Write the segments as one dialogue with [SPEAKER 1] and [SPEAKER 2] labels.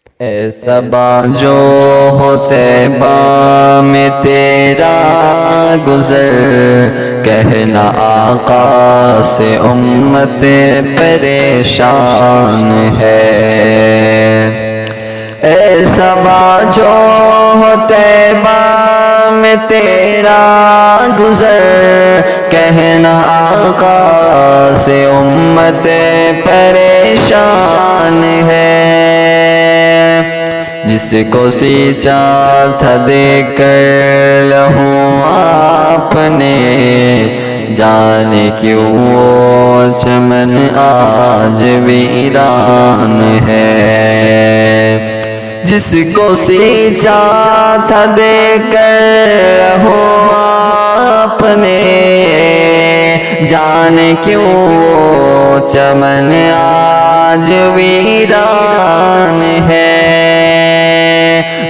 [SPEAKER 1] اے صبا جو ہو طیبہ میں تیرا گزر، کہنا آقا سے امت پریشان ہے۔ اے صبا جو ہو طیبہ میں تیرا گزر، کہنا آقا سے امت پریشان ہے۔ جس کو سینچا تھا دیکھ کر لہو آپ نے، جانے کیوں وہ چمن آج ویران ہے۔ جس کو سینچا تھا دیکھ کر لہو آپ نے، جانے کیوں وہ چمن آج ویران ہے۔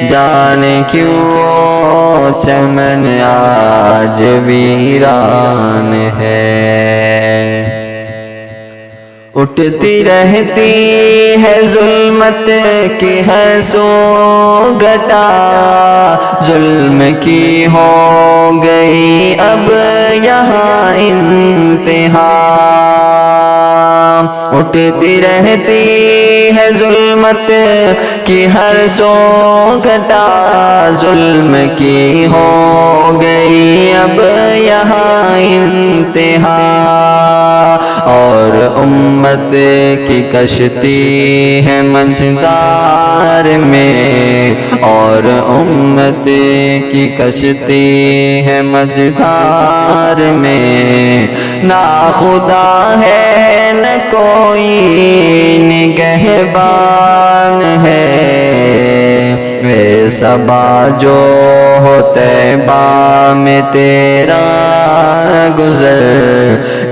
[SPEAKER 1] جانے کیوں چمن آج ویران ہے۔ اٹھتی رہتی ہے ظلمت کی ہے سو گھٹا، ظلم کی ہو گئی اب یہاں انتہا۔ اٹھتی رہتی ہے ظلمت کی ہر سو گھٹا، ظلم کی ہو گئی اب یہاں انتہا۔ اور امت کی کشتی ہے مجدار میں، اور امت کی کشتی ہے مجدار میں، نہ خدا ہے نہ کوئی نگہبان ہے۔ اے صبا جو ہو طیبہ میں تیرا گزر،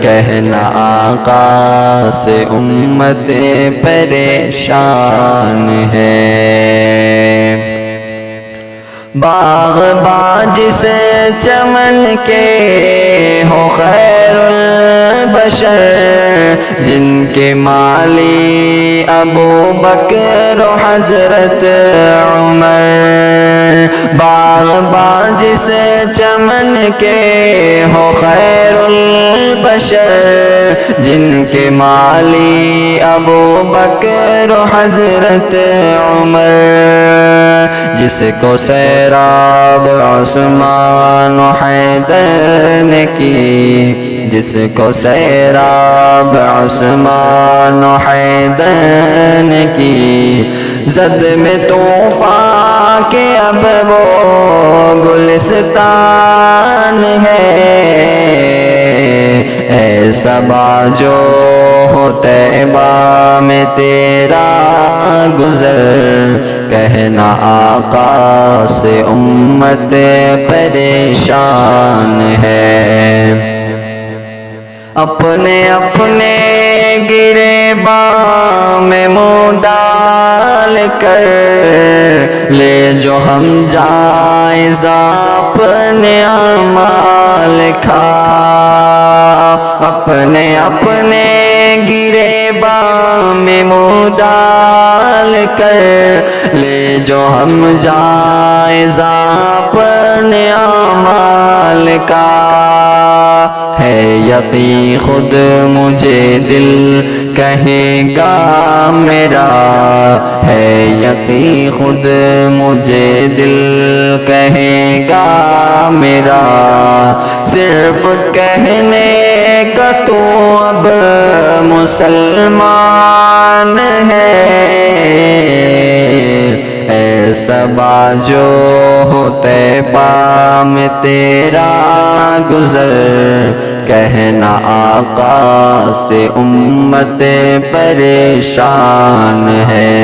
[SPEAKER 1] کہنا آقا سے امت پریشان ہے۔ باغ باجس چمن کے ہو خیر البشر، جن کے مالی ابو بکر و حضرت عمر۔ باغ باجس چمن کے ہو خیر البشر، جن کے مالی ابو بکر و حضرت عمر۔ جس کو سیراب عثمان و حیدر نے کی، جس کو سیراب عثمان و حیدر نے کی، زد میں طوفان کے اب وہ گلستان ہے۔ اے صبا جو ہو طیبہ میں تیرا گزر، کہنا آقا سے امت پریشان ہے۔ اپنے اپنے گریباں میں منہ ڈال کر لے جو ہم جائزہ اپنے اعمال کا۔ اپنے اپنے گریباں میں منہ ڈال کر لے جو ہم جائزہ اپنے اعمال کا۔ ہے یقین خود مجھے دل کہے گا میرا، ہے یقین خود مجھے دل کہے گا میرا، صرف کہنے کا تو اب مسلمان ہے۔ اے صبا جو ہو طیبہ میں تیرا گزر، کہنا آقا سے امت پریشان ہے۔